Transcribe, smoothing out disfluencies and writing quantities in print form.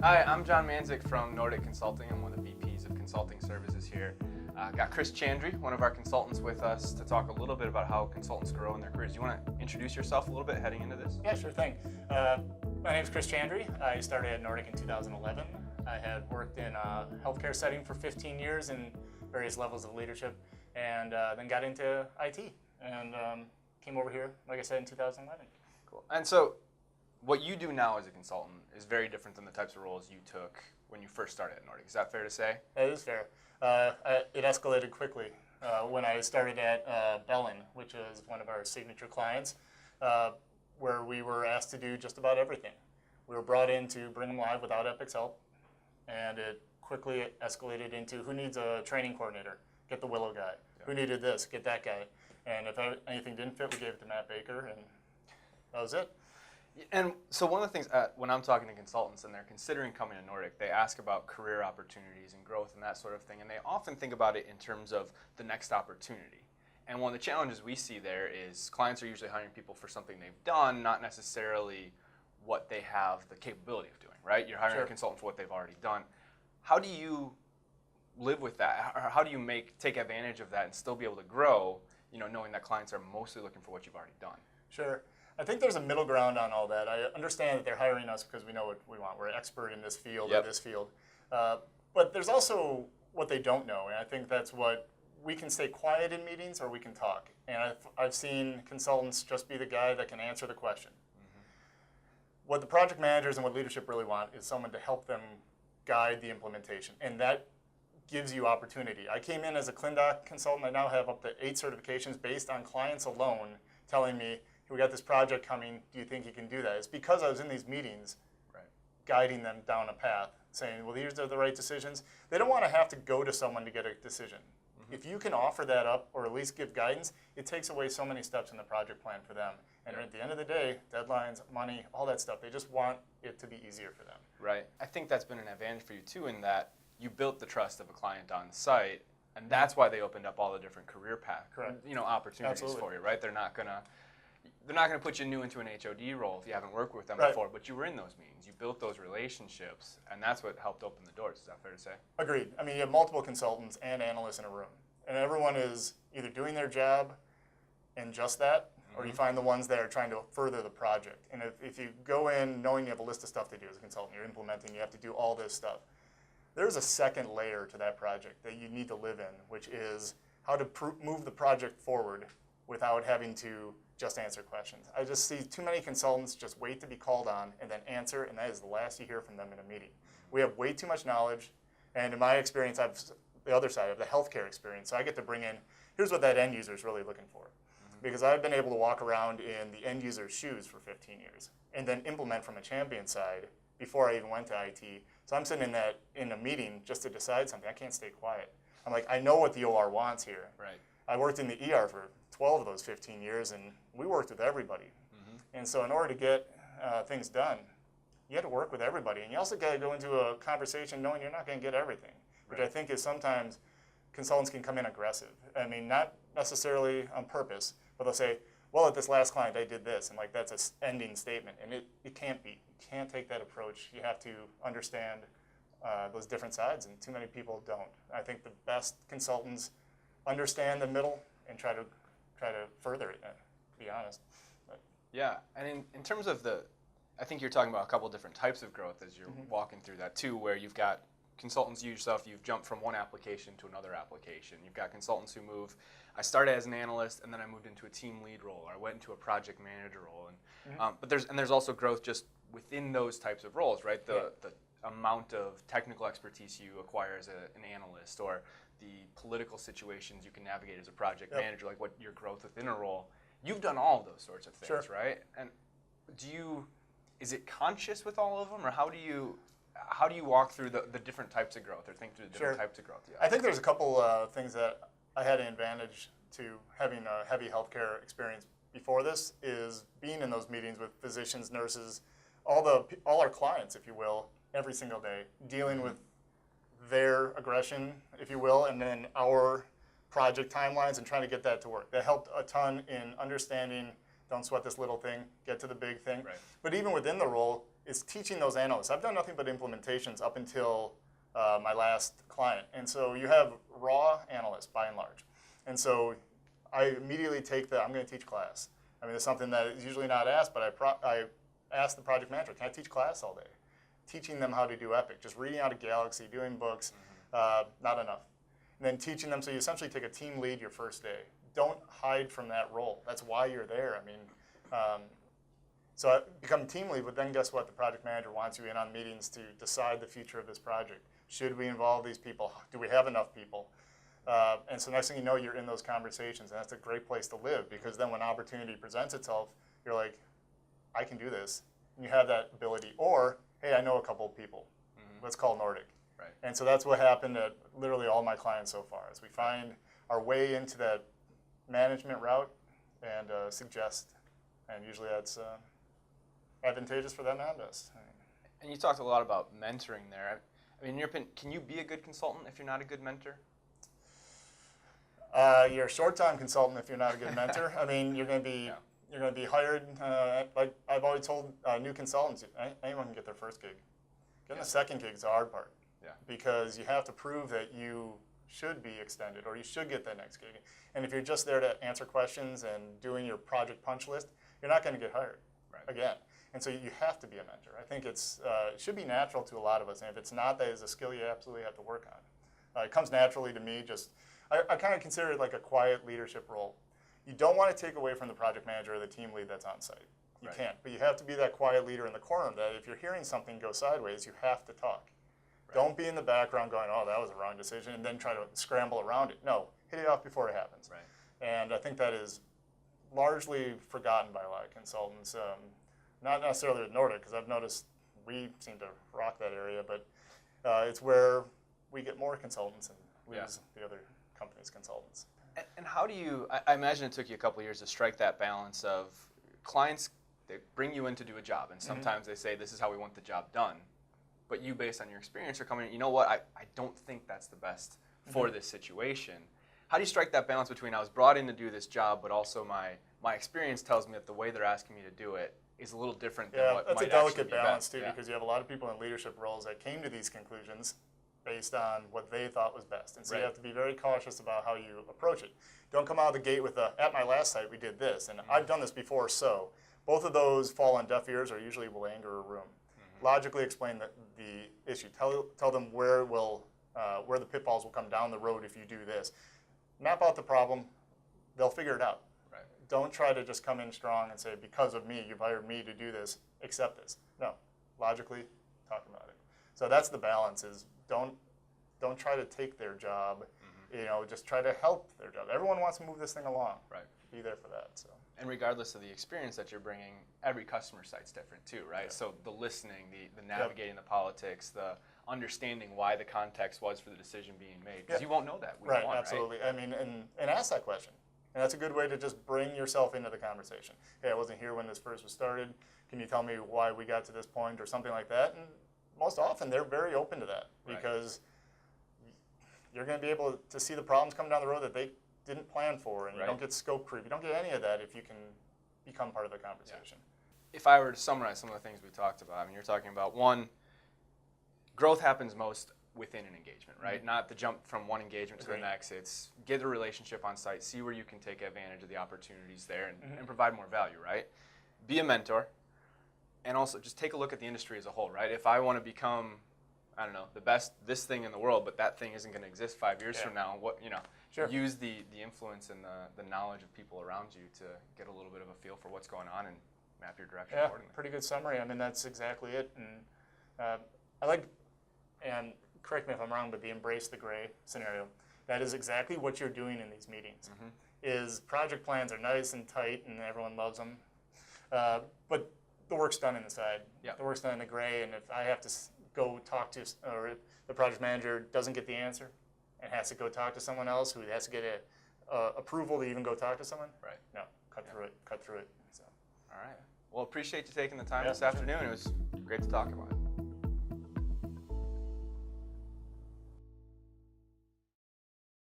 Hi, I'm John Manzik from Nordic Consulting. I'm one of the VPs of Consulting Services here. Got Chris Chandry, one of our consultants, with us to talk a little bit about how consultants grow in their careers. Do you want to introduce yourself a little bit heading into this? Yeah, sure thing. My name is Chris Chandry. I started at Nordic in 2011. I had worked in a healthcare setting for 15 years in various levels of leadership, and then got into IT and came over here, like I said, in 2011. Cool. And so what you do now as a consultant is very different than the types of roles you took when you first started at Nordic. Is that fair to say? That is fair. It escalated quickly when I started at Bellin, which is one of our signature clients, where we were asked to do just about everything. We were brought in to bring them live without Epic's help, and it quickly escalated into who needs a training coordinator? Get the Willow guy. Yeah. Who needed this? Get that guy. And if anything didn't fit, we gave it to Matt Baker, and that was it. And so one of the things when I'm talking to consultants and they're considering coming to Nordic, they ask about career opportunities and growth and that sort of thing, and they often think about it in terms of the next opportunity. And one of the challenges we see there is clients are usually hiring people for something they've done, not necessarily what they have the capability of doing, right? You're hiring Sure. a consultant for what they've already done. How do you live with that? Or how do you take advantage of that and still be able to grow, knowing that clients are mostly looking for what you've already done? Sure. I think there's a middle ground on all that. I understand that they're hiring us because we know what we want. We're an expert in this field or this field. But there's also what they don't know, and I think that's what we can stay quiet in meetings or we can talk. And I've seen consultants just be the guy that can answer the question. Mm-hmm. What the project managers and what leadership really want is someone to help them guide the implementation, and that gives you opportunity. I came in as a ClinDoc consultant. I now have up to 8 certifications based on clients alone telling me, we got this project coming, do you think you can do that? It's because I was in these meetings, right, guiding them down a path, saying, well, these are the right decisions. They don't want to have to go to someone to get a decision. Mm-hmm. If you can offer that up or at least give guidance, it takes away so many steps in the project plan for them. And at the end of the day, deadlines, money, all that stuff, they just want it to be easier for them. Right. I think that's been an advantage for you too, in that you built the trust of a client on site, and that's why they opened up all the different career paths, opportunities Absolutely. for you, right? They're not gonna put you new into an HOD role if you haven't worked with them Right. before, but you were in those meetings. You built those relationships, and that's what helped open the doors. Is that fair to say? Agreed. I mean, you have multiple consultants and analysts in a room, and everyone is either doing their job and just that, or you find the ones that are trying to further the project. And if you go in knowing you have a list of stuff to do as a consultant, you're implementing, you have to do all this stuff, there's a second layer to that project that you need to live in, which is how to move the project forward without having to just answer questions. I just see too many consultants just wait to be called on and then answer, and that is the last you hear from them in a meeting. We have way too much knowledge, and in my experience, I've the other side of the healthcare experience, so I get to bring in, here's what that end user is really looking for. Because I've been able to walk around in the end user's shoes for 15 years and then implement from a champion side before I even went to IT. So I'm sitting in a meeting just to decide something. I can't stay quiet. I'm like, I know what the OR wants here. Right. I worked in the ER for 12 of those 15 years, and we worked with everybody. Mm-hmm. And so in order to get things done, you have to work with everybody. And you also got to go into a conversation knowing you're not going to get everything, which I think is sometimes consultants can come in aggressive. I mean, not necessarily on purpose, but they'll say, well, at this last client, I did this. And like, that's an ending statement. And it can't be. You can't take that approach. You have to understand those different sides, and too many people don't. I think the best consultants understand the middle and try to further it, to be honest. But. Yeah, and in terms of I think you're talking about a couple different types of growth as you're walking through that too, where you've got consultants, you yourself, you've jumped from one application to another application. You've got consultants who I started as an analyst and then I moved into a team lead role, or I went into a project manager role. And, but there's also growth just within those types of roles, right? The amount of technical expertise you acquire as an analyst, or the political situations you can navigate as a project manager, like what your growth within a role. You've done all of those sorts of things, right? And is it conscious with all of them, or how do you walk through the different types of growth, or think through the different types of growth? Yeah. I think there's a couple things that I had an advantage to having a heavy healthcare experience before this, is being in those meetings with physicians, nurses, all our clients, if you will, every single day, dealing with their aggression, if you will, and then our project timelines and trying to get that to work. That helped a ton in understanding, don't sweat this little thing, get to the big thing. Right. But even within the role, is teaching those analysts. I've done nothing but implementations up until my last client. And so you have raw analysts by and large. And so I immediately take I'm going to teach class. I mean, it's something that is usually not asked, but I ask the project manager, can I teach class all day? Teaching them how to do Epic, just reading out of Galaxy, doing books, not enough. And then teaching them, so you essentially take a team lead your first day. Don't hide from that role. That's why you're there. I mean, so I become team lead, but then guess what? The project manager wants you in on meetings to decide the future of this project. Should we involve these people? Do we have enough people? And so next thing you know, you're in those conversations, and that's a great place to live, because then when opportunity presents itself, you're like, I can do this. And you have that ability. Or, hey, I know a couple of people. Let's call Nordic. Right. And so that's what happened at literally all my clients so far, is we find our way into that management route and suggest. And usually that's advantageous for them and us. And you talked a lot about mentoring there. I mean, in your opinion, can you be a good consultant if you're not a good mentor? You're a short-time consultant if you're not a good mentor. I mean, you're going to be you're going to be hired. Like I've always told new consultants, anyone can get their first gig. Getting the second gig is the hard part. Yeah. Because you have to prove that you should be extended or you should get that next gig. And if you're just there to answer questions and doing your project punch list, you're not going to get hired again. And so you have to be a mentor. I think it should be natural to a lot of us. And if it's not, that is a skill you absolutely have to work on. It comes naturally to me. I kind of consider it like a quiet leadership role. You don't want to take away from the project manager or the team lead that's on site. You can't. But you have to be that quiet leader in the corner that if you're hearing something go sideways, you have to talk. Don't be in the background going, oh, that was a wrong decision, and then try to scramble around it. No, hit it off before it happens. And I think that is largely forgotten by a lot of consultants. Not necessarily with Nordic, because I've noticed we seem to rock that area, but it's where we get more consultants and lose the other company's consultants. And how do you, I imagine it took you a couple of years to strike that balance of clients, they bring you in to do a job, and sometimes they say, this is how we want the job done. But you, based on your experience, are coming in, you know what, I don't think that's the best for this situation. How do you strike that balance between I was brought in to do this job, but also my experience tells me that the way they're asking me to do it is a little different than what might actually be best? That's a delicate balance, too, because you have a lot of people in leadership roles that came to these conclusions based on what they thought was best. And so you have to be very cautious about how you approach it. Don't come out of the gate with at my last site, we did this, and I've done this before, so. Both of those fall on deaf ears or usually will anger a room. Logically explain the issue. Tell them where the pitfalls will come down the road if you do this. Map out the problem. They'll figure it out. Don't try to just come in strong and say, because of me, you've hired me to do this, accept this. No, logically, talk about it. So that's the balance, is don't try to take their job, just try to help their job. Everyone wants to move this thing along. Be there for that. So. And regardless of the experience that you're bringing, every customer site's different too, right? So the listening, the navigating the politics, the understanding why the context was for the decision being made, because you won't know that. Absolutely. I mean, and ask that question. And that's a good way to just bring yourself into the conversation. Hey, I wasn't here when this first was started. Can you tell me why we got to this point or something like that? And most often they're very open to that because you're going to be able to see the problems come down the road that they didn't plan for, and you don't get scope creep. You don't get any of that if you can become part of the conversation. If I were to summarize some of the things we talked about, I mean, you're talking about, one, growth happens most within an engagement, right? Not the jump from one engagement to the next. It's get a relationship on site, see where you can take advantage of the opportunities there and provide more value, right? Be a mentor, and also just take a look at the industry as a whole, right? If I want to become, I don't know, the best this thing in the world, but that thing isn't going to exist 5 years from now, use the influence and the knowledge of people around you to get a little bit of a feel for what's going on and map your direction accordingly. Pretty good summary. I mean, that's exactly it. And I like, and correct me if I'm wrong, but the embrace the gray scenario, that is exactly what you're doing in these meetings. Is project plans are nice and tight and everyone loves them, but the work's done inside. The work's done in the gray, and if I have to go talk to, or if the project manager doesn't get the answer and has to go talk to someone else who has to get approval to even go talk to someone, no, cut through it. So. All right. Well, appreciate you taking the time this afternoon. It was great to talk about it.